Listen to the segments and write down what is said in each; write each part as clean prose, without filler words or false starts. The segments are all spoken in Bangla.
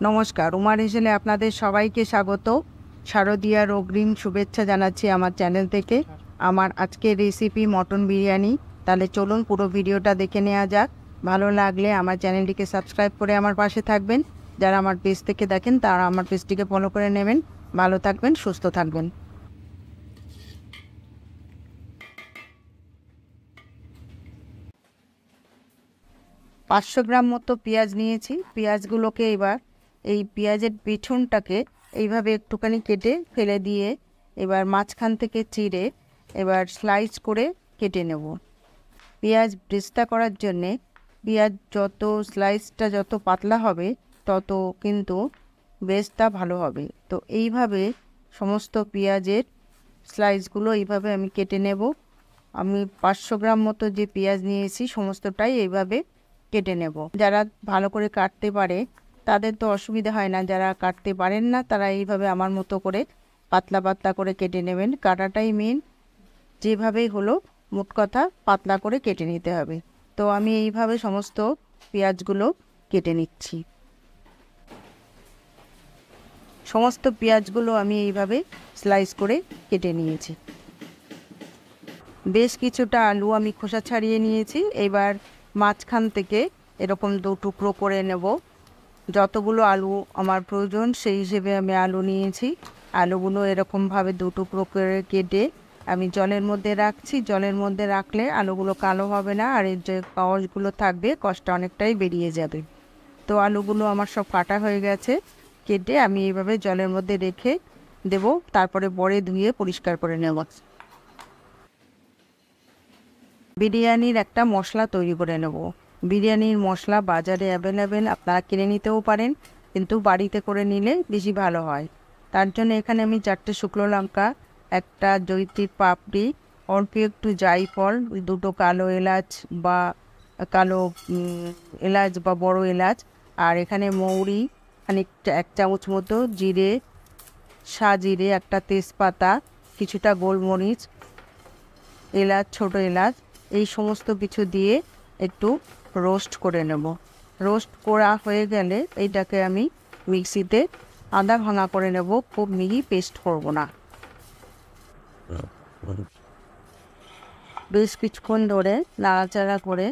নমস্কার, উমার হেসেলে আপনাদের সবাইকে স্বাগত। শারদীয়ার অগ্রিম শুভেচ্ছা জানাচ্ছি আমার চ্যানেল থেকে। আমার আজকের রেসিপি মটন বিরিয়ানি। তাহলে চলুন পুরো ভিডিওটা দেখে নেওয়া যাক। ভালো লাগলে আমার চ্যানেলটিকে সাবস্ক্রাইব করে আমার পাশে থাকবেন। যারা আমার পেজ থেকে দেখেন তারা আমার পেজটিকে ফলো করে নেবেন। ভালো থাকবেন, সুস্থ থাকবেন। 500 গ্রাম মতো পেঁয়াজ নিয়েছি। পেঁয়াজগুলোকে এবার এই পেঁয়াজের পেছনটাকে এইভাবে একটুখানি কেটে ফেলে দিয়ে এবার মাঝখান থেকে চিড়ে এবার স্লাইস করে কেটে নেব। পেঁয়াজ ব্রেস্তা করার জন্যে পেঁয়াজ স্লাইসটা যত পাতলা হবে তত কিন্তু ব্রেস্তা ভালো হবে। তো এইভাবে সমস্ত পেঁয়াজের স্লাইসগুলো এইভাবে আমি কেটে নেব। আমি 500 গ্রাম মতো যে পেঁয়াজ নিয়েছি সমস্তটাই এইভাবে কেটে নেব। যারা ভালো করে কাটতে পারে তাদের তো অসুবিধা হয় না, যারা কাটতে পারেন না তারা এইভাবে আমার মতো করে পাতলা পাতলা করে কেটে নেবেন। কাটাটাই মেন, যেভাবেই হলো মোট কথা পাতলা করে কেটে নিতে হবে। তো আমি এইভাবে সমস্ত পেঁয়াজগুলো কেটে নিচ্ছি। সমস্ত পেঁয়াজগুলো আমি এইভাবে স্লাইস করে কেটে নিয়েছি। বেশ কিছুটা আলু আমি খোসা ছাড়িয়ে নিয়েছি। এবার মাঝখান থেকে এরকম 2 টুকরো করে নেব। যতগুলো আলু আমার প্রয়োজন সেই হিসেবে আমি আলু নিয়েছি। আলুগুলো এরকমভাবে 2 টুকরো করে কেটে আমি জলের মধ্যে রাখছি। জলের মধ্যে রাখলে আলুগুলো কালো হবে না, আর এর যে কষগুলো থাকবে কষটা অনেকটাই বেরিয়ে যাবে। তো আলুগুলো আমার সব কাটা হয়ে গেছে। কেটে আমি এইভাবে জলের মধ্যে রেখে দেব, তারপরে বড়ে ধুয়ে পরিষ্কার করে নেব। বিরিয়ানির একটা মশলা তৈরি করে নেব। বিরিয়ানির মশলা বাজারে অ্যাভেলেবেল, আপনারা কিনে নিতেও পারেন, কিন্তু বাড়িতে করে নিলে বেশি ভালো হয়। তার জন্য এখানে আমি 4টে শুকনো লঙ্কা, একটা জৈত্রী পাপড়ি, অল্প একটু জায়ফল, 2টো কালো এলাচ বা কালো এলাচ বা বড় এলাচ, আর এখানে মৌরি খানিকটা 1 চামচ মতো, জিরে, সাজিরে, একটা তেজপাতা, কিছুটা গোলমরিচ, এলাচ, ছোট এলাচ, এই সমস্ত কিছু দিয়ে একটু রোস্ট করে নেব। রোস্ট করা হয়ে গেলে এইটাকে আমি মিক্সিতে আদা ভাঙা করে নেব, খুব মিহি পেস্ট করব না। বেশ কিছুক্ষণ ধরে নাড়াচাড়া করে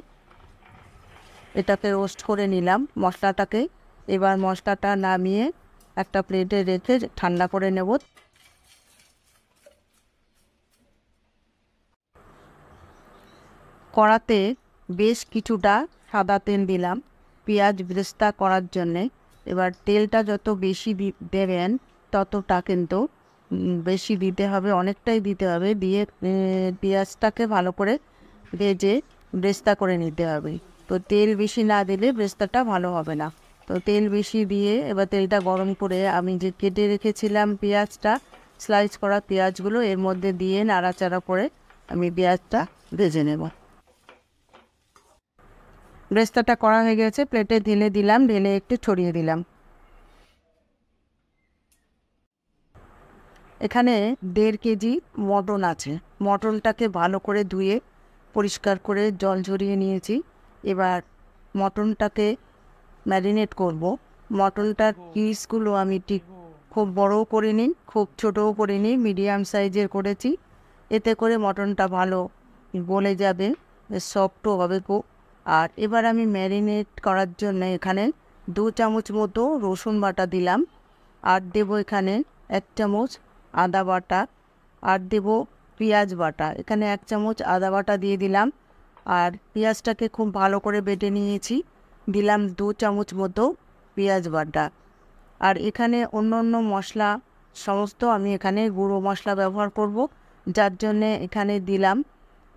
এটাকে রোস্ট করে নিলাম মশলাটাকে। এবার মশলাটা নামিয়ে একটা প্লেটে রেখে ঠান্ডা করে নেব। কড়াতে বেশ কিছুটা সাদা তেল দিলাম পেঁয়াজ ব্রেস্তা করার জন্যে। এবার তেলটা যত বেশি দেবেন ততটা কিন্তু বেশি দিতে হবে, অনেকটাই দিতে হবে। দিয়ে পেঁয়াজটাকে ভালো করে ভেজে ব্রেস্তা করে নিতে হবে। তো তেল বেশি না দিলে ব্রেস্তাটা ভালো হবে না। তো তেল বেশি দিয়ে এবার তেলটা গরম করে আমি যে কেটে রেখেছিলাম পেঁয়াজটা, স্লাইস করা পেঁয়াজগুলো এর মধ্যে দিয়ে নাড়াচাড়া করে আমি পেঁয়াজটা ভেজে নেব। ব্রেস্তাটা করা হয়ে গেছে, প্লেটে ঢেলে দিলাম, ঢেলে একটু ছড়িয়ে দিলাম। এখানে 1.5 কেজি মটন আছে। মটনটাকে ভালো করে ধুয়ে পরিষ্কার করে জল ঝরিয়ে নিয়েছি। এবার মটনটাকে ম্যারিনেট করব। মটনটার পিসগুলো আমি ঠিক খুব বড়ও করিনি, খুব ছোটও করিনি, মিডিয়াম সাইজের করেছি। এতে করে মটনটা ভালো গলে যাবে, সফটও হবে খুব। আর এবার আমি ম্যারিনেট করার জন্য এখানে 2 চামচ মতো রসুন বাটা দিলাম, আর দেবো এখানে 1 চামচ আদা বাটা, আর দেব পেঁয়াজ বাটা। এখানে 1 চামচ আদা বাটা দিয়ে দিলাম, আর পেঁয়াজটাকে খুব ভালো করে বেটে নিয়েছি। দিলাম 2 চামচ মতো পেঁয়াজ বাটা। আর এখানে অন্য মশলা সমস্ত আমি এখানে গুঁড়ো মশলা ব্যবহার করব, যার জন্যে এখানে দিলাম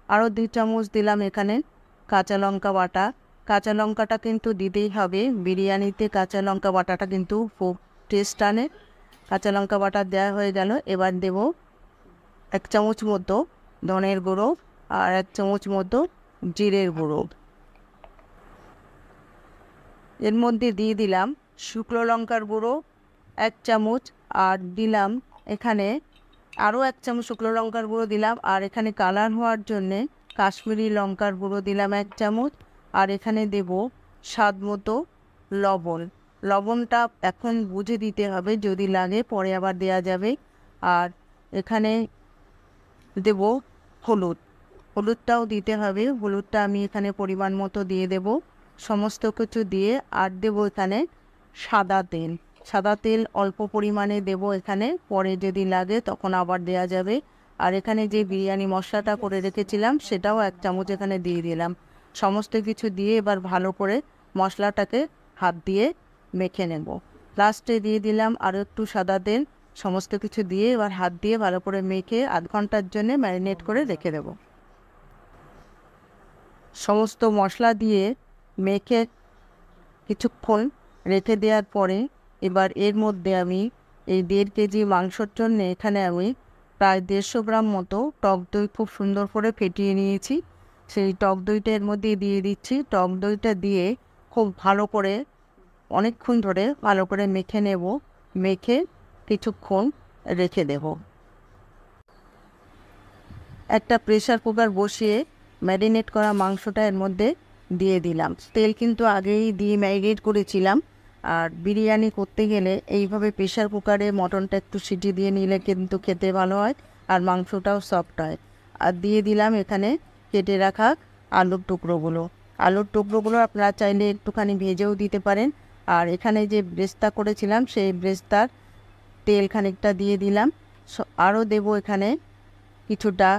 আরও 2 চামচ দিলাম এখানে কাঁচা লঙ্কা বাটা। কাঁচা লঙ্কাটা কিন্তু দিতেই হবে বিরিয়ানিতে, কাঁচা লঙ্কা বাটাটা কিন্তু খুব টেস্ট আনে। কাঁচা লঙ্কা বাটা দেওয়া হয়ে গেল। এবার দেব 1 চামচ মতো ধনের গুঁড়ো আর 1 চামচ মতো জিরের গুঁড়ো। এর মধ্যে দিয়ে দিলাম শুকনো লঙ্কার গুঁড়ো 1 চামচ, আর দিলাম এখানে আরও 1 চামচ শুকনো লঙ্কার গুঁড়ো দিলাম, আর এখানে কালার হওয়ার জন্যে কাশ্মীরি লঙ্কার গুঁড়ো দিলাম 1 চামচ, আর এখানে দেব স্বাদ মতো লবণ। লবণটা এখন বুঝে দিতে হবে, যদি লাগে পরে আবার দেয়া যাবে। আর এখানে দেব হলুদ, হলুদটাও দিতে হবে। হলুদটা আমি এখানে পরিমাণ মতো দিয়ে দেব। সমস্ত কিছু দিয়ে আর দেব এখানে সাদা তেল। সাদা তেল অল্প পরিমাণে দেব এখানে, পরে যদি লাগে তখন আবার দেয়া যাবে। আর এখানে যে বিরিয়ানি মশলাটা করে রেখেছিলাম সেটাও 1 চামচ এখানে দিয়ে দিলাম। সমস্ত কিছু দিয়ে এবার ভালো করে মশলাটাকে হাত দিয়ে মেখে নেব। লাস্টে দিয়ে দিলাম আরও একটু সাদা তেল। সমস্ত কিছু দিয়ে এবার হাত দিয়ে ভালো করে মেখে আধ ঘন্টার জন্য ম্যারিনেট করে রেখে দেব। সমস্ত মশলা দিয়ে মেখে কিছুক্ষণ রেখে দেওয়ার পরে এবার এর মধ্যে আমি এই 1.5 কেজি মাংসর জন্য এখানে আমি প্রায় 150 গ্রাম মতো টক দই খুব সুন্দর করে ফেটিয়ে নিয়েছি। সেই টক দইটা এর মধ্যে দিয়ে দিচ্ছি। টক দইটা দিয়ে খুব ভালো করে অনেকক্ষণ ধরে ভালো করে মেখে নেব। মেখে কিছুক্ষণ রেখে দেব। একটা প্রেসার কুকার বসিয়ে ম্যারিনেট করা মাংসটা এর মধ্যে দিয়ে দিলাম। তেল কিন্তু আগেই দিয়ে ম্যারিনেট করেছিলাম। আর বিরিয়ানি করতে গেলে এইভাবে প্রেসার কুকারে মটনটা একটু সিটি দিয়ে নিলে কিন্তু খেতে ভালো হয়, আর মাংসটাও সফট হয়। আর দিয়ে দিলাম এখানে কেটে রাখা আলুর টুকরোগুলো। আলুর টুকরোগুলো আপনারা চাইলে একটুখানি ভেজেও দিতে পারেন। আর এখানে যে ব্রেস্তা করেছিলাম সেই ব্রেস্তার তেল খানিকটা দিয়ে দিলাম। আরও দেব এখানে কিছুটা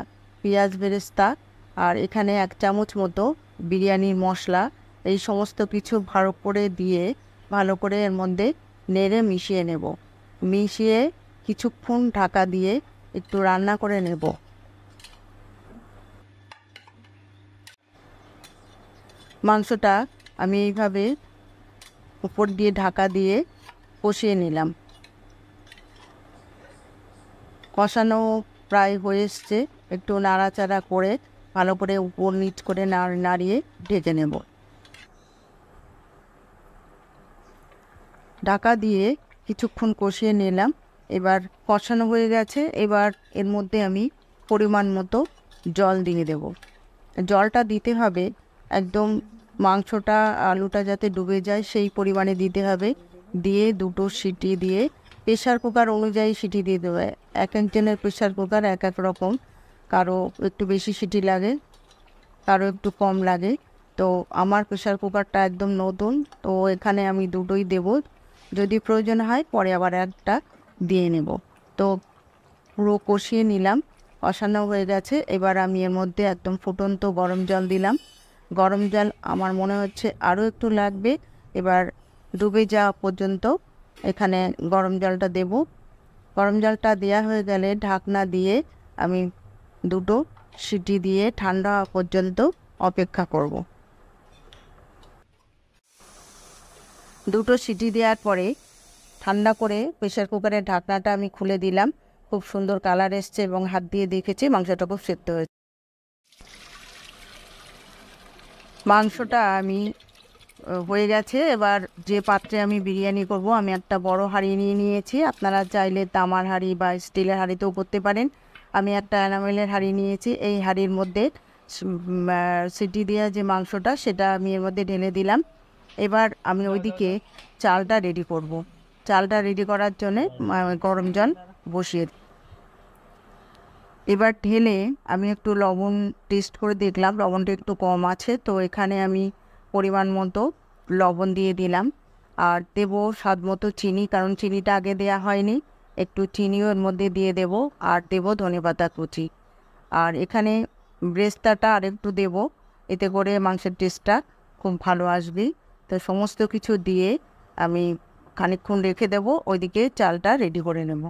পেঁয়াজ বেরেস্তা, আর এখানে 1 চামচ মতো বিরিয়ানির মশলা। এই সমস্ত কিছু ভালো করে দিয়ে ভালো করে এর মধ্যে নেড়ে মিশিয়ে নেব। মিশিয়ে কিছুক্ষণ ঢাকা দিয়ে একটু রান্না করে নেব। মাংসটা আমি এইভাবে উপর দিয়ে ঢাকা দিয়ে কষিয়ে নিলাম। কষানো প্রায় হয়ে এসছে। একটু নাড়াচাড়া করে ভালো করে উপর নিচ করে নাড়িয়ে ঢেকে নেব। ঢাকা দিয়ে কিছুক্ষণ কষিয়ে নিলাম। এবার কষানো হয়ে গেছে। এবার এর মধ্যে আমি পরিমাণ মতো জল দিয়ে দেব। জলটা দিতে হবে একদম মাংসটা আলুটা যাতে ডুবে যায় সেই পরিমাণে দিতে হবে। দিয়ে 2টো সিটি দিয়ে প্রেসার কুকার অনুযায়ী সিটি দিয়ে দেবে। এক একজনের প্রেসার কুকার এক এক রকম, কারো একটু বেশি সিটি লাগে, কারো একটু কম লাগে। তো আমার প্রেসার কুকারটা একদম নতুন, তো এখানে আমি 2টোই দেব। যদি প্রয়োজন হয় পরে আবার একটা দিয়ে নেব। তো পুরো কষিয়ে নিলাম, কষানো হয়ে গেছে। এবার আমি এর মধ্যে একদম ফুটন্ত গরম জল দিলাম। গরম জল আমার মনে হচ্ছে আরও একটু লাগবে। এবার ডুবে যাওয়া পর্যন্ত এখানে গরম জলটা দেব। গরম জলটা দেওয়া হয়ে গেলে ঢাকনা দিয়ে আমি 2টো সিটি দিয়ে ঠান্ডা হওয়া পর্যন্ত অপেক্ষা করব। 2টো সিটি দেওয়ার পরে ঠান্ডা করে প্রেসার কুকারের ঢাকনাটা আমি খুলে দিলাম। খুব সুন্দর কালার এসছে এবং হাত দিয়ে দেখেছি মাংসটা খুব সেদ্ধ হয়েছে। মাংসটা আমি হয়ে গেছে। এবার যে পাত্রে আমি বিরিয়ানি করব, আমি একটা বড় হাঁড়ি নিয়ে নিয়েছি। আপনারা চাইলে তামার হাঁড়ি বা স্টিলের হাঁড়িতেও করতে পারেন। আমি একটা এনামেলের হাঁড়ি নিয়েছি। এই হাঁড়ির মধ্যে সিটি দেওয়া যে মাংসটা সেটা আমি এর মধ্যে ঢেলে দিলাম। এবার আমি ওইদিকে চালটা রেডি করব। চালটা রেডি করার জন্যে গরম জল বসিয়ে এবার ঢেলে আমি একটু লবণ টেস্ট করে দেখলাম, লবণটা একটু কম আছে। তো এখানে আমি পরিমাণ মতো লবণ দিয়ে দিলাম। আর দেব স্বাদ মতো চিনি, কারণ চিনিটা আগে দেয়া হয়নি। একটু চিনিও এর মধ্যে দিয়ে দেব। আর দেব ধনেপাতা কুচি। আর এখানে ব্রেস্তাটা আর একটু দেব, এতে করে মাংসের টেস্টটা খুব ভালো আসবে। তো সমস্ত কিছু দিয়ে আমি খানিকক্ষণ রেখে দেব, ওইদিকে চালটা রেডি করে নেব।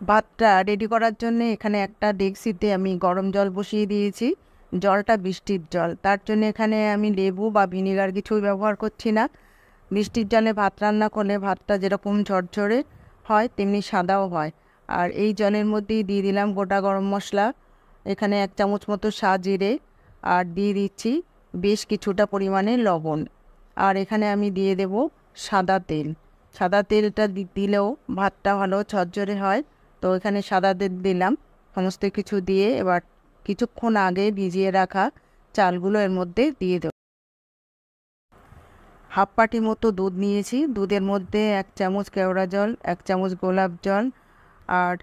ভাতটা রেডি করার জন্য এখানে একটা ডেকচিতে আমি গরম জল বসিয়ে দিয়েছি। জলটা বৃষ্টির জল, তার জন্য এখানে আমি লেবু বা ভিনেগার কিছুই ব্যবহার করছি না। বৃষ্টির জলে ভাত রান্না করলে ভাতটা যেরকম ঝরঝরে হয় তেমনি সাদাও হয়। আর এই জলের মধ্যেই দিয়ে দিলাম গোটা গরম মশলা, এখানে 1 চামচ মতো জিরে, আর দিয়ে দিচ্ছি বেশ কিছুটা পরিমাণে লবণ। আর এখানে আমি দিয়ে দেব সাদা তেল। সাদা তেলটা দিলেও ভাতটা ভালো ঝরঝরে হয়। তো এখানে সাদা তেল দিলাম। সমস্ত কিছু দিয়ে এবার কিছুক্ষণ আগে ভিজিয়ে রাখা চালগুলো এর মধ্যে দিয়ে দেব। হাফ বাটি মতো দুধ নিয়েছি। দুধের মধ্যে 1 চামচ কেওড়া জল, 1 চামচ গোলাপ জল আর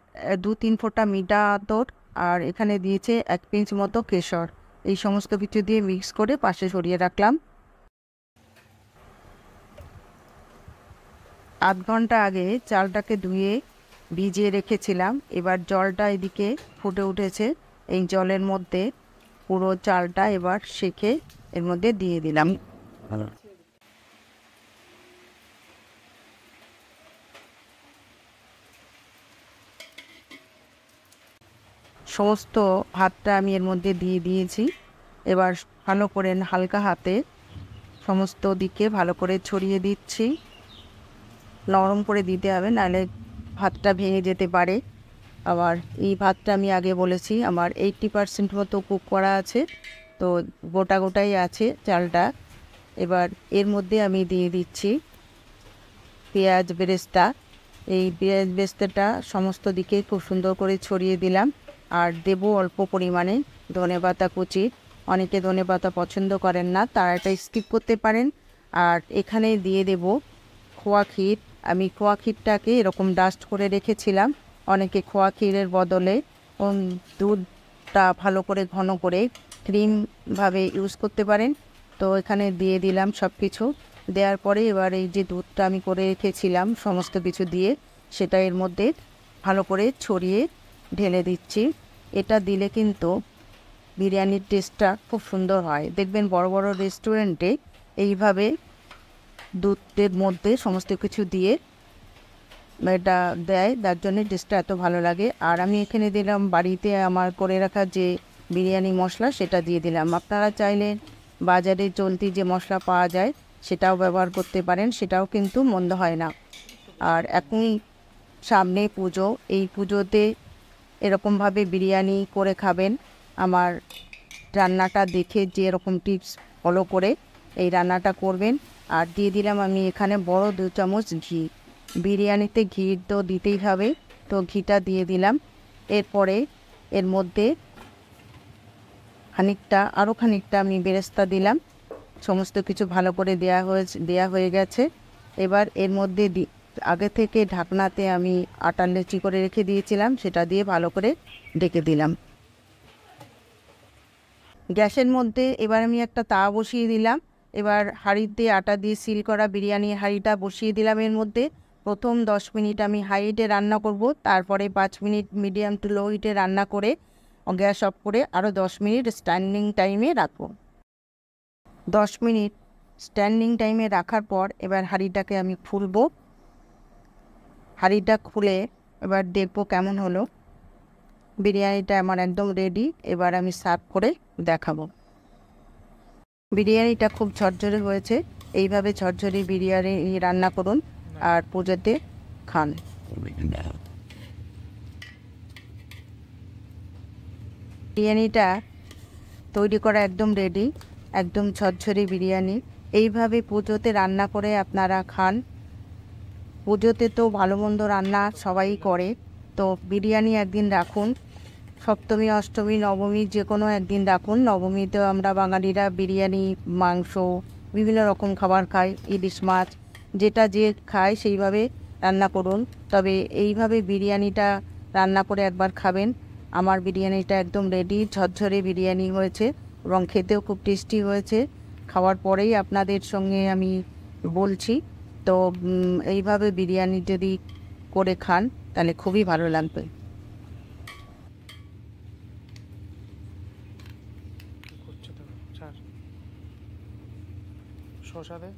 2-3 ফোঁটা মিঠা আতর, আর এখানে দিয়েছে 1 পিঞ্চ মতো কেশর। এই সমস্ত কিছু দিয়ে মিক্স করে পাশে সরিয়ে রাখলাম। আধ ঘন্টা আগে চালটাকে ধুয়ে ভিজিয়ে রেখেছিলাম। এবার জলটা এদিকে ফুটে উঠেছে। এই জলের মধ্যে পুরো চালটা এবার সেঁকে এর মধ্যে দিয়ে দিলাম। সমস্ত ভাতটা আমি এর মধ্যে দিয়ে দিয়েছি। এবার ভালো করে হালকা হাতে সমস্ত দিকে ভালো করে ছড়িয়ে দিচ্ছি। নরম করে দিতে হবে, নাহলে ভাতটা ভেঙে যেতে পারে। আবার এই ভাতটা আমি আগে বলেছি আমার 80% মতো কুক করা আছে, তো গোটা গোটাই আছে চালটা। এবার এর মধ্যে আমি দিয়ে দিচ্ছি পেঁয়াজ বেরেস্তা। এই পেঁয়াজ বেরেস্তাটা সমস্ত দিকে খুব সুন্দর করে ছড়িয়ে দিলাম। আর দেবো অল্প পরিমাণে ধনেপাতা কুচি। অনেকে ধনেপাতা পছন্দ করেন না, তারা এটা স্কিপ করতে পারেন। আর এখানে দিয়ে দেব খোয়া ক্ষীর। আমি খোয়া ক্ষীরটাকে এরকম ডাস্ট করে রেখেছিলাম। অনেকে খোয়া ক্ষীরের বদলে দুধটা ভালো করে ঘন করে ক্রিমভাবে ইউজ করতে পারেন। তো এখানে দিয়ে দিলাম সব কিছু। দেওয়ার পরে এবার এই যে দুধটা আমি করে রেখেছিলাম সমস্ত কিছু দিয়ে, সেটা এর মধ্যে ভালো করে ছড়িয়ে ঢেলে দিচ্ছি। এটা দিলে কিন্তু বিরিয়ানির টেস্টটা খুব সুন্দর হয়। দেখবেন বড় বড় রেস্টুরেন্টে এইভাবে দুধের মধ্যে সমস্ত কিছু দিয়ে এটা দেয়, তার জন্য টেস্টটা এত ভালো লাগে। আর আমি এখানে দিলাম বাড়িতে আমার করে রাখা যে বিরিয়ানি মশলা, সেটা দিয়ে দিলাম। আপনারা চাইলে বাজারে চলতি যে মশলা পাওয়া যায় সেটাও ব্যবহার করতে পারেন, সেটাও কিন্তু মন্দ হয় না। আর এখনই সামনে পুজো, এই পুজোতে এরকমভাবে বিরিয়ানি করে খাবেন। আমার রান্নাটা দেখে যে এরকম টিপস ফলো করে এই রান্নাটা করবেন। আর দিয়ে দিলাম আমি এখানে বড় 2 চামচ ঘি। বিরিয়ানিতে ঘি তো দিতেই হবে, তো ঘিটা দিয়ে দিলাম। এরপরে এর মধ্যে আরও খানিকটা আমি বেরেস্তা দিলাম। সমস্ত কিছু ভালো করে দেয়া হয়ে গেছে। এবার এর মধ্যে আগে থেকে ঢাকনাতে আমি আটার লেচি করে রেখে দিয়েছিলাম, সেটা দিয়ে ভালো করে ঢেকে দিলাম। গ্যাসের মধ্যে এবার আমি একটা তাওয়া বসিয়ে দিলাম। এবার হাঁড়িতে আটা দিয়ে সিল করা বিরিয়ানির হাঁড়িটা বসিয়ে দিলাম। এর মধ্যে প্রথম 10 মিনিট আমি হাই হিটে রান্না করব, তারপরে 5 মিনিট মিডিয়াম টু লো হিটে রান্না করে গ্যাস অফ করে আরও 10 মিনিট স্ট্যান্ডিং টাইমে রাখবো। 10 মিনিট স্ট্যান্ডিং টাইমে রাখার পর এবার হাঁড়িটাকে আমি খুলবো। হাঁড়িটা খুলে এবার দেখবো কেমন হলো। বিরিয়ানিটা আমার একদম রেডি। এবার আমি সার্ভ করে দেখাবো। বিরিয়ানিটা খুব ঝরঝরে হয়েছে। এইভাবে ঝরঝরে বিরিয়ানি রান্না করুন আর পুজোতে খান। বিরিয়ানিটা তৈরি করা একদম রেডি, একদম ঝরঝরে বিরিয়ানি। এইভাবে পুজোতে রান্না করে আপনারা খান। পুজোতে তো ভালো মন্দ রান্না সবাই করে, তো বিরিয়ানি একদিন রাখুন। সপ্তমী, অষ্টমী, নবমী যে কোনো একদিন রাখুন। নবমীতেও আমরা বাঙালিরা বিরিয়ানি, মাংস, বিভিন্ন রকম খাবার খাই, ইলিশ মাছ, যেটা যে খায় সেইভাবে রান্না করুন। তবে এইভাবে বিরিয়ানিটা রান্না করে একবার খাবেন। আমার বিরিয়ানিটা একদম রেডি, ঝরঝরে বিরিয়ানি হয়েছে এবং খেতেও খুব টেস্টি হয়েছে। খাওয়ার পরেই আপনাদের সঙ্গে আমি বলছি। তো এইভাবে বিরিয়ানি যদি করে খান তাহলে খুবই ভালো লাগবে। শশা দে।